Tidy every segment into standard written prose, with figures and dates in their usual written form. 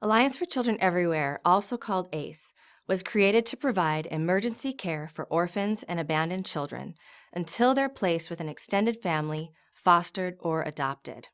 Alliance for Children Everywhere, also called ACE, was created to provide emergency care for orphans and abandoned children until they're placed with an extended family, fostered, or adopted.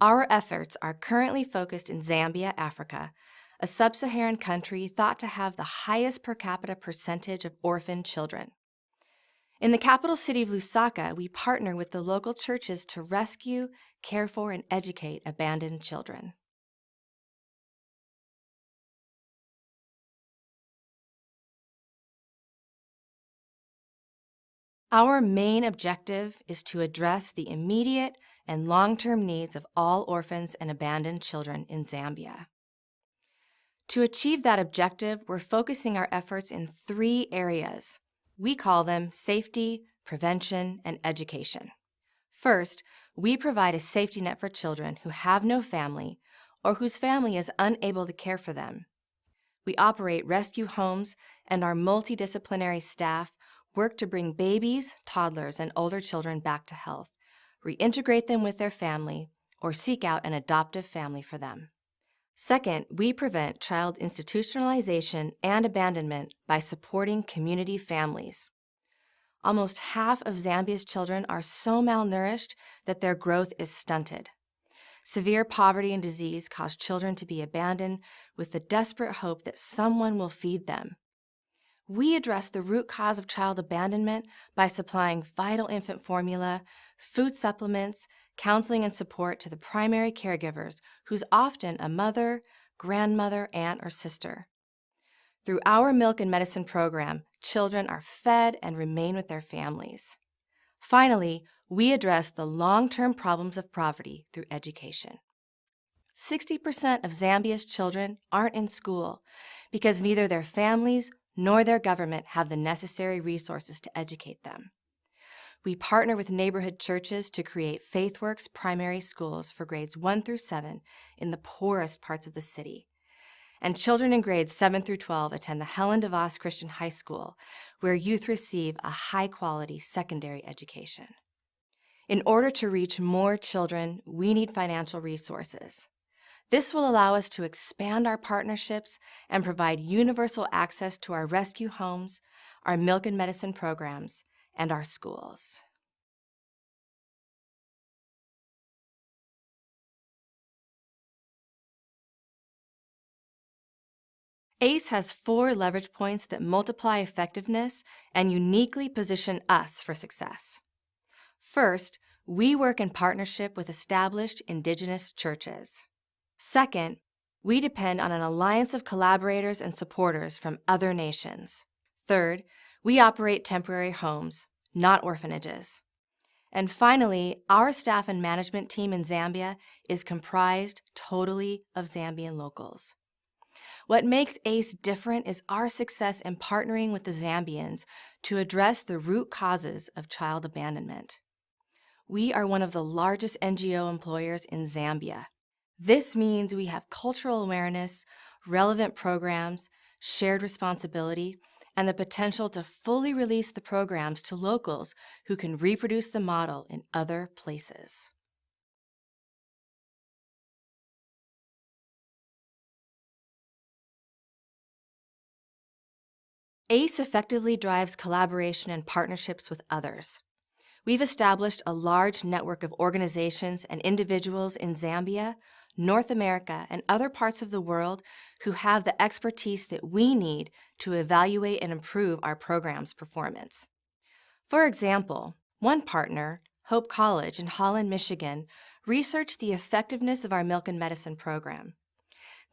Our efforts are currently focused in Zambia, Africa, a sub-Saharan country thought to have the highest per capita percentage of orphaned children. In the capital city of Lusaka, we partner with the local churches to rescue, care for, and educate abandoned children. Our main objective is to address the immediate and long-term needs of all orphans and abandoned children in Zambia. To achieve that objective, we're focusing our efforts in 3 areas. We call them safety, prevention, and education. First, we provide a safety net for children who have no family or whose family is unable to care for them. We operate rescue homes, and our multidisciplinary staff work to bring babies, toddlers, and older children back to health, reintegrate them with their family, or seek out an adoptive family for them. Second, we prevent child institutionalization and abandonment by supporting community families. Almost half of Zambia's children are so malnourished that their growth is stunted. Severe poverty and disease cause children to be abandoned with the desperate hope that someone will feed them. We address the root cause of child abandonment by supplying vital infant formula, food supplements, counseling, and support to the primary caregivers, who's often a mother, grandmother, aunt, or sister. Through our Milk and Medicine program, children are fed and remain with their families. Finally, we address the long-term problems of poverty through education. 60% of Zambia's children aren't in school because neither their families nor their government have the necessary resources to educate them. We partner with neighborhood churches to create FaithWorks primary schools for grades 1 through 7 in the poorest parts of the city. And children in grades 7 through 12 attend the Helen DeVos Christian High School, where youth receive a high-quality secondary education. In order to reach more children, we need financial resources. This will allow us to expand our partnerships and provide universal access to our rescue homes, our Milk and Medicine programs, and our schools. ACE has 4 leverage points that multiply effectiveness and uniquely position us for success. First, we work in partnership with established Indigenous churches. Second, we depend on an alliance of collaborators and supporters from other nations. Third, we operate temporary homes, not orphanages. And finally, our staff and management team in Zambia is comprised totally of Zambian locals. What makes ACE different is our success in partnering with the Zambians to address the root causes of child abandonment. We are one of the largest NGO employers in Zambia. This means we have cultural awareness, relevant programs, shared responsibility, and the potential to fully release the programs to locals who can reproduce the model in other places. ACE effectively drives collaboration and partnerships with others. We've established a large network of organizations and individuals in Zambia, North America, and other parts of the world who have the expertise that we need to evaluate and improve our program's performance. For example, one partner, Hope College in Holland, Michigan, researched the effectiveness of our Milk and Medicine program.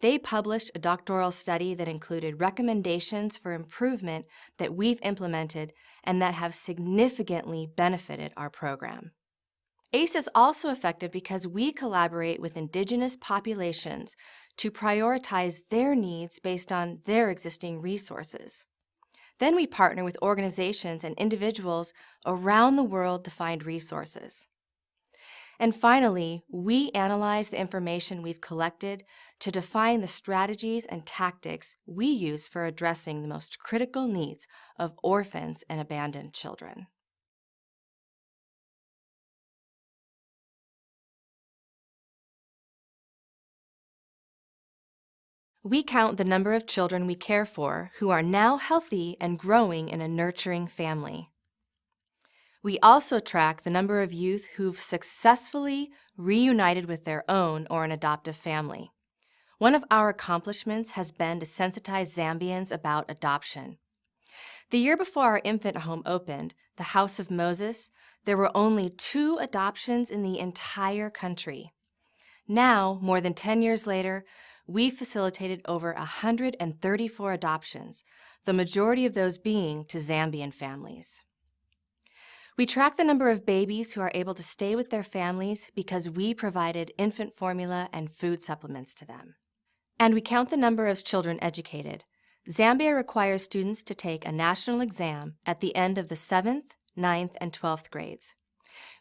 They published a doctoral study that included recommendations for improvement that we've implemented and that have significantly benefited our program. ACE is also effective because we collaborate with Indigenous populations to prioritize their needs based on their existing resources. Then we partner with organizations and individuals around the world to find resources. And finally, we analyze the information we've collected to define the strategies and tactics we use for addressing the most critical needs of orphans and abandoned children. We count the number of children we care for who are now healthy and growing in a nurturing family. We also track the number of youth who've successfully reunited with their own or an adoptive family. One of our accomplishments has been to sensitize Zambians about adoption. The year before our infant home opened, the House of Moses, there were only 2 adoptions in the entire country. Now, more than 10 years later, we facilitated over 134 adoptions, the majority of those being to Zambian families. We track the number of babies who are able to stay with their families because we provided infant formula and food supplements to them. And we count the number of children educated. Zambia requires students to take a national exam at the end of the 7th, 9th, and 12th grades.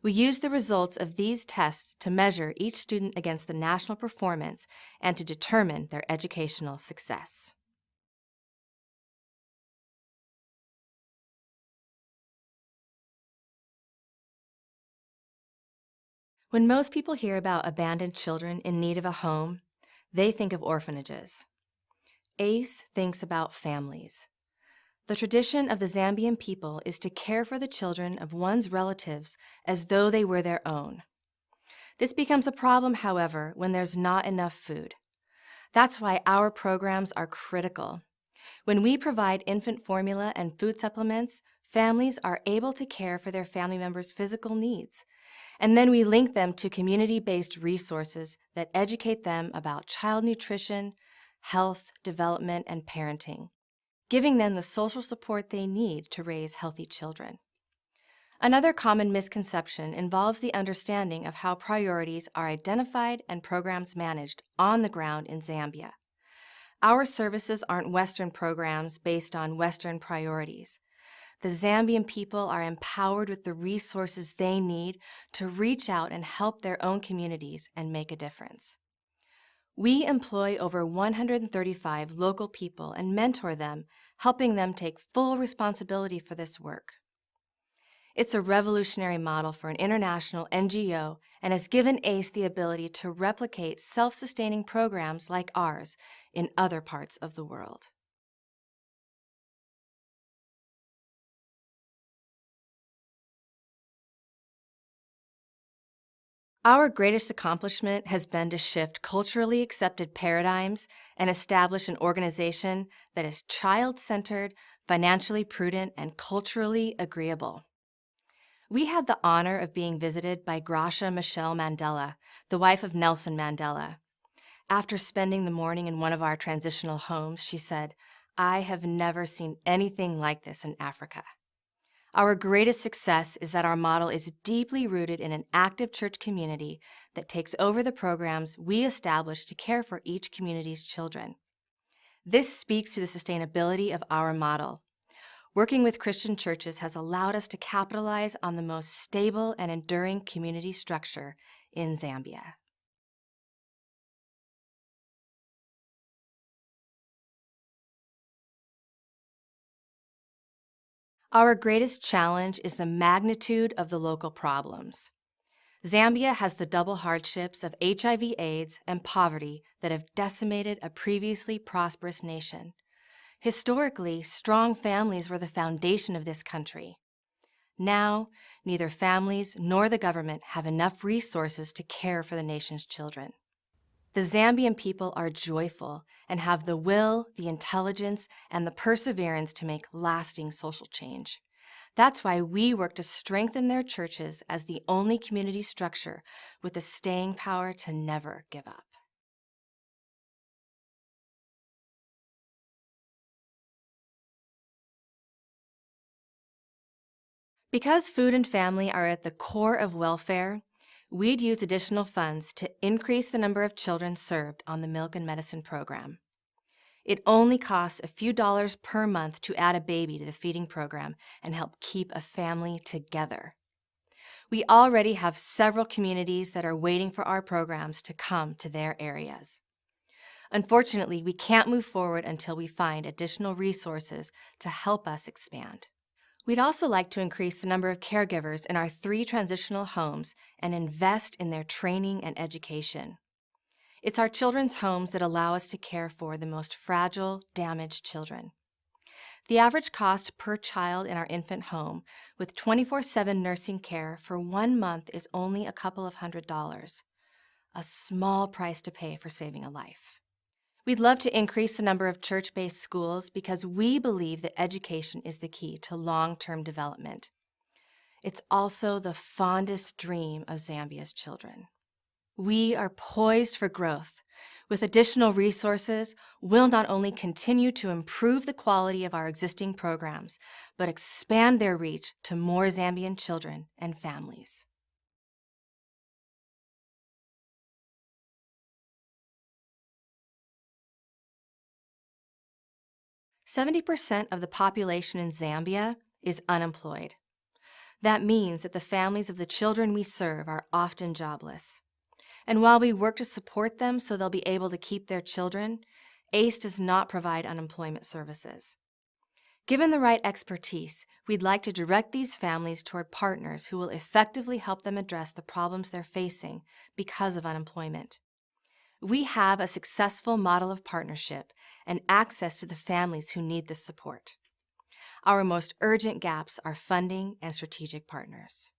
We use the results of these tests to measure each student against the national performance and to determine their educational success. When most people hear about abandoned children in need of a home, they think of orphanages. ACE thinks about families. The tradition of the Zambian people is to care for the children of one's relatives as though they were their own. This becomes a problem, however, when there's not enough food. That's why our programs are critical. When we provide infant formula and food supplements, families are able to care for their family members' physical needs. And then we link them to community-based resources that educate them about child nutrition, health, development, and parenting, giving them the social support they need to raise healthy children. Another common misconception involves the understanding of how priorities are identified and programs managed on the ground in Zambia. Our services aren't Western programs based on Western priorities. The Zambian people are empowered with the resources they need to reach out and help their own communities and make a difference. We employ over 135 local people and mentor them, helping them take full responsibility for this work. It's a revolutionary model for an international NGO and has given ACE the ability to replicate self-sustaining programs like ours in other parts of the world. Our greatest accomplishment has been to shift culturally accepted paradigms and establish an organization that is child-centered, financially prudent, and culturally agreeable. We had the honor of being visited by Gracia Michelle Mandela, the wife of Nelson Mandela. After spending the morning in one of our transitional homes, she said, "I have never seen anything like this in Africa." Our greatest success is that our model is deeply rooted in an active church community that takes over the programs we establish to care for each community's children. This speaks to the sustainability of our model. Working with Christian churches has allowed us to capitalize on the most stable and enduring community structure in Zambia. Our greatest challenge is the magnitude of the local problems. Zambia has the double hardships of HIV/AIDS and poverty that have decimated a previously prosperous nation. Historically, strong families were the foundation of this country. Now, neither families nor the government have enough resources to care for the nation's children. The Zambian people are joyful and have the will, the intelligence, and the perseverance to make lasting social change. That's why we work to strengthen their churches as the only community structure with the staying power to never give up. Because food and family are at the core of welfare, we'd use additional funds to increase the number of children served on the Milk and Medicine program. It only costs a few dollars per month to add a baby to the feeding program and help keep a family together. We already have several communities that are waiting for our programs to come to their areas. Unfortunately, we can't move forward until we find additional resources to help us expand. We'd also like to increase the number of caregivers in our 3 transitional homes and invest in their training and education. It's our children's homes that allow us to care for the most fragile, damaged children. The average cost per child in our infant home with 24/7 nursing care for 1 month is only a couple of $100, a small price to pay for saving a life. We'd love to increase the number of church-based schools because we believe that education is the key to long-term development. It's also the fondest dream of Zambia's children. We are poised for growth. With additional resources, we'll not only continue to improve the quality of our existing programs, but expand their reach to more Zambian children and families. "70% of the population in Zambia is unemployed. That means that the families of the children we serve are often jobless. And while we work to support them so they'll be able to keep their children, ACE does not provide unemployment services. Given the right expertise, we'd like to direct these families toward partners who will effectively help them address the problems they're facing because of unemployment. We have a successful model of partnership and access to the families who need this support. Our most urgent gaps are funding and strategic partners."